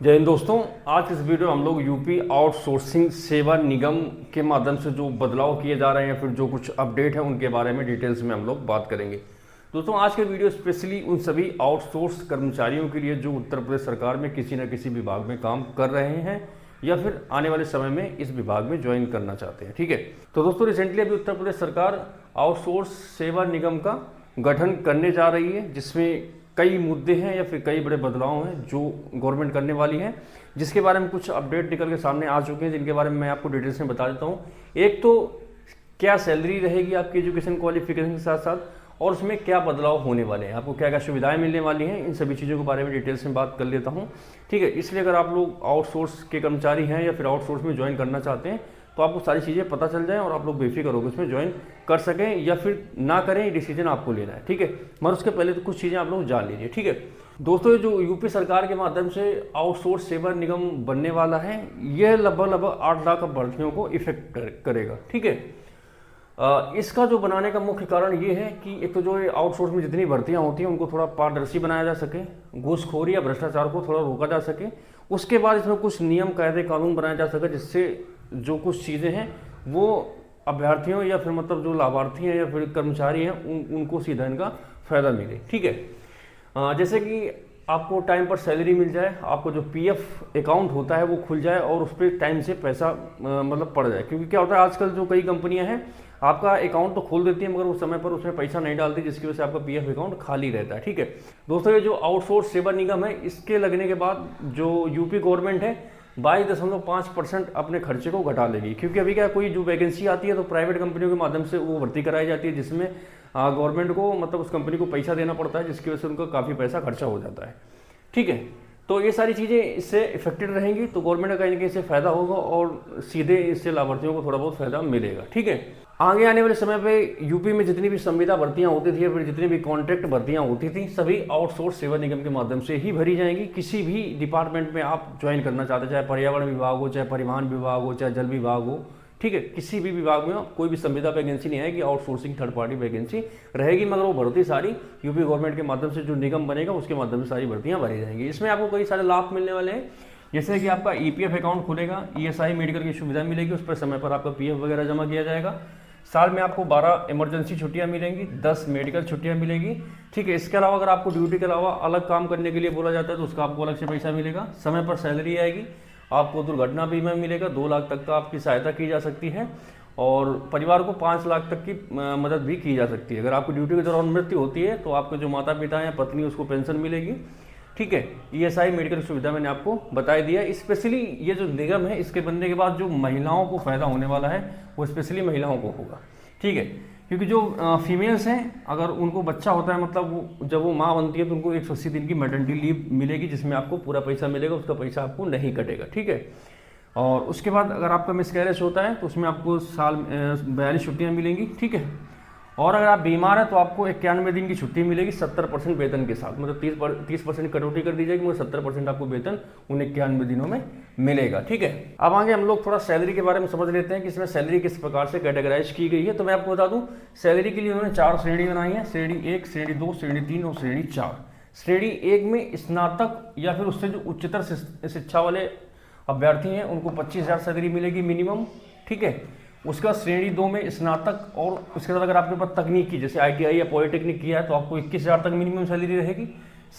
जय हिंद दोस्तों। आज इस वीडियो में हम लोग यूपी आउटसोर्सिंग सेवा निगम के माध्यम से जो बदलाव किए जा रहे हैं फिर जो कुछ अपडेट है उनके बारे में डिटेल्स में हम लोग बात करेंगे। दोस्तों आज के वीडियो स्पेशली उन सभी आउटसोर्स कर्मचारियों के लिए जो उत्तर प्रदेश सरकार में किसी न किसी विभाग में काम कर रहे हैं या फिर आने वाले समय में इस विभाग में ज्वाइन करना चाहते हैं। ठीक है, तो दोस्तों रिसेंटली अभी उत्तर प्रदेश सरकार आउटसोर्स सेवा निगम का गठन करने जा रही है, जिसमें कई मुद्दे हैं या फिर कई बड़े बदलाव हैं जो गवर्नमेंट करने वाली है, जिसके बारे में कुछ अपडेट निकल के सामने आ चुके हैं, जिनके बारे में मैं आपको डिटेल्स में बता देता हूं। एक तो क्या सैलरी रहेगी आपकी एजुकेशन क्वालिफिकेशन के साथ साथ, और उसमें क्या बदलाव होने वाले हैं, आपको क्या क्या सुविधाएं मिलने वाली हैं, इन सभी चीज़ों के बारे में डिटेल्स में बात कर लेता हूँ। ठीक है, इसलिए अगर आप लोग आउटसोर्स के कर्मचारी हैं या फिर आउटसोर्स में ज्वाइन करना चाहते हैं तो आपको सारी चीज़ें पता चल जाएं और आप लोग बेफिक्र होकर उसमें ज्वाइन कर सकें या फिर ना करें, ये डिसीजन आपको लेना है। ठीक है, मगर उसके पहले तो कुछ चीज़ें आप लोग जान लीजिए। ठीक है दोस्तों, ये जो यूपी सरकार के माध्यम से आउटसोर्स सेवा निगम बनने वाला है, यह लगभग 8 लाख अभ्यर्थियों को इफेक्ट करेगा। ठीक है, इसका जो बनाने का मुख्य कारण ये है कि एक तो जो आउटसोर्स में जितनी भर्तियां होती हैं उनको थोड़ा पारदर्शी बनाया जा सके, घूसखोरी या भ्रष्टाचार को थोड़ा रोका जा सके। उसके बाद इसमें कुछ नियम कायदे कानून बनाया जा सके जिससे जो कुछ चीज़ें हैं वो अभ्यर्थियों या फिर मतलब जो लाभार्थी हैं या फिर कर्मचारी हैं उनको सीधा इनका फायदा मिले। ठीक है, जैसे कि आपको टाइम पर सैलरी मिल जाए, आपको जो पीएफ अकाउंट होता है वो खुल जाए और उस पर टाइम से पैसा मतलब पड़ जाए। क्योंकि क्या होता है आजकल जो कई कंपनियां हैं आपका अकाउंट तो खोल देती है मगर उस समय पर उसमें पैसा नहीं डालती, जिसकी वजह से आपका पीएफ अकाउंट खाली रहता है। ठीक है दोस्तों, ये जो आउटसोर्स सेवा निगम है इसके लगने के बाद जो यूपी गवर्नमेंट है 22.5% अपने खर्चे को घटा लेगी। क्योंकि अभी क्या कोई जो वैकेंसी आती है तो प्राइवेट कंपनियों के माध्यम से वो भर्ती कराई जाती है, जिसमें गवर्नमेंट को मतलब उस कंपनी को पैसा देना पड़ता है, जिसकी वजह से उनका काफ़ी पैसा खर्चा हो जाता है। ठीक है, तो ये सारी चीज़ें इससे इफेक्टेड रहेंगी, तो गवर्नमेंट का कहीं ना कहीं इससे फायदा होगा और सीधे इससे लाभार्थियों को थोड़ा बहुत फायदा मिलेगा। ठीक है, आगे आने वाले समय पे यूपी में जितनी भी संविदा भर्तियां होती थी या फिर जितनी भी कॉन्ट्रैक्ट भर्तियां होती थी सभी आउटसोर्स सेवा निगम के माध्यम से ही भरी जाएंगी। किसी भी डिपार्टमेंट में आप ज्वाइन करना चाहते हैं, चाहे पर्यावरण विभाग हो, चाहे परिवहन विभाग हो, चाहे जल विभाग हो, ठीक है, किसी भी विभाग में कोई भी संविदा वैकेंसी नहीं आएगी, आउटसोर्सिंग थर्ड पार्टी वैकेंसी रहेगी, मगर वो भर्ती सारी यूपी गवर्नमेंट के माध्यम से जो निगम बनेगा उसके माध्यम से सारी भर्तियां भरी जाएंगी। इसमें आपको कई सारे लाभ मिलने वाले हैं, जैसे कि आपका ईपीएफ अकाउंट खुलेगा, ईएसआई मेडिकल की सुविधा मिलेगी, उस पर समय पर आपका पीएफ वगैरह जमा किया जाएगा। साल में आपको 12 इमरजेंसी छुट्टियां मिलेंगी, 10 मेडिकल छुट्टियां मिलेगी। ठीक है, इसके अलावा अगर आपको ड्यूटी के अलावा अलग काम करने के लिए बोला जाता है तो उसका आपको अलग से पैसा मिलेगा। समय पर सैलरी आएगी, आपको दुर्घटना बीमा मिलेगा, 2 लाख तक का आपकी सहायता की जा सकती है और परिवार को 5 लाख तक की मदद भी की जा सकती है। अगर आपकी ड्यूटी के दौरान मृत्यु होती है तो आपके जो माता पिता हैं, पत्नी, उसको पेंशन मिलेगी। ठीक है, ईएसआई मेडिकल सुविधा मैंने आपको बता दिया। स्पेशली ये जो निगम है इसके बनने के बाद जो महिलाओं को फायदा होने वाला है वो स्पेशली महिलाओं को होगा। ठीक है, क्योंकि जो फीमेल्स हैं अगर उनको बच्चा होता है मतलब जब वो माँ बनती है तो उनको 180 दिन की मैटरनिटी लीव मिलेगी, जिसमें आपको पूरा पैसा मिलेगा, उसका पैसा आपको नहीं कटेगा। ठीक है, और उसके बाद अगर आपका मिसकैरेज होता है तो उसमें आपको साल 42 छुट्टियाँ मिलेंगी। ठीक है, और अगर आप बीमार हैं तो आपको 91 दिन की छुट्टी मिलेगी 70% वेतन के साथ, मतलब 30% कटौती कर दी जाएगी, मगर 70% आपको वेतन उन 91 दिनों में मिलेगा। ठीक है, अब आगे हम लोग थोड़ा सैलरी के बारे में समझ लेते हैं कि इसमें सैलरी किस प्रकार से कैटेगराइज की गई है। तो मैं आपको बता दूं सैलरी के लिए उन्होंने 4 श्रेणी बनाई है, श्रेणी 1, श्रेणी 2, श्रेणी 3 और श्रेणी 4। श्रेणी 1 में स्नातक या फिर उससे जो उच्चतर शिक्षा वाले अभ्यर्थी हैं उनको 25,000 सैलरी मिलेगी मिनिमम। ठीक है, उसका श्रेणी 2 में स्नातक और उसके बाद अगर आपके पास तकनीक की जैसे आईटीआई या पॉलिटेक्निक किया है तो आपको 21,000 तक मिनिमम सैलरी रहेगी।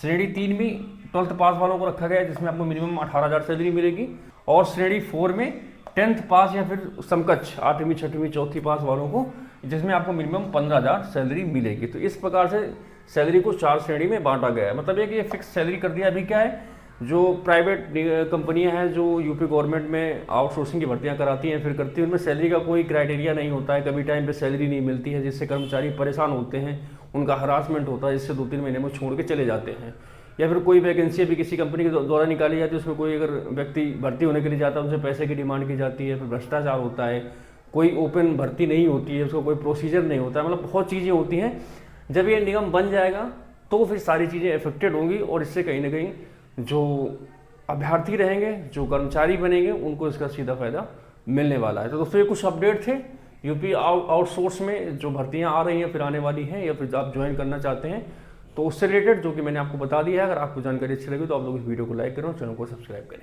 श्रेणी 3 में 12th पास वालों को रखा गया है जिसमें आपको मिनिमम 18,000 सैलरी मिलेगी, और श्रेणी 4 में 10th पास या फिर समकक्ष 8वीं 6वीं 4थी पास वालों को, जिसमें आपको मिनिमम 15,000 सैलरी मिलेगी। तो इस प्रकार से सैलरी को 4 श्रेणी में बांटा गया है। मतलब ये फिक्स सैलरी कर दिया। अभी क्या है, जो प्राइवेट कंपनियां हैं जो यूपी गवर्नमेंट में आउटसोर्सिंग की भर्तियां कराती हैं फिर करती हैं, उनमें सैलरी का कोई क्राइटेरिया नहीं होता है, कभी टाइम पे सैलरी नहीं मिलती है, जिससे कर्मचारी परेशान होते हैं, उनका हरासमेंट होता है, जिससे 2-3 महीने में छोड़ के चले जाते हैं। या फिर कोई वैकेंसी अभी किसी कंपनी के द्वारा निकाली जाती है, उसमें कोई अगर व्यक्ति भर्ती होने के लिए जाता है उनसे पैसे की डिमांड की जाती है, फिर भ्रष्टाचार होता है, कोई ओपन भर्ती नहीं होती है, उसका कोई प्रोसीजर नहीं होता है, मतलब बहुत चीज़ें होती हैं। जब ये निगम बन जाएगा तो फिर सारी चीज़ें इफेक्टेड होंगी और इससे कहीं ना कहीं जो अभ्यर्थी रहेंगे, जो कर्मचारी बनेंगे, उनको इसका सीधा फायदा मिलने वाला है। तो दोस्तों ये कुछ अपडेट थे यूपी आउटसोर्स में जो भर्तियां आ रही हैं फिर आने वाली हैं या फिर आप ज्वाइन करना चाहते हैं तो उससे रिलेटेड जो कि मैंने आपको बता दिया है। अगर आपको जानकारी अच्छी लगी तो आप लोग इस वीडियो को लाइक करें और चैनल को सब्सक्राइब करें।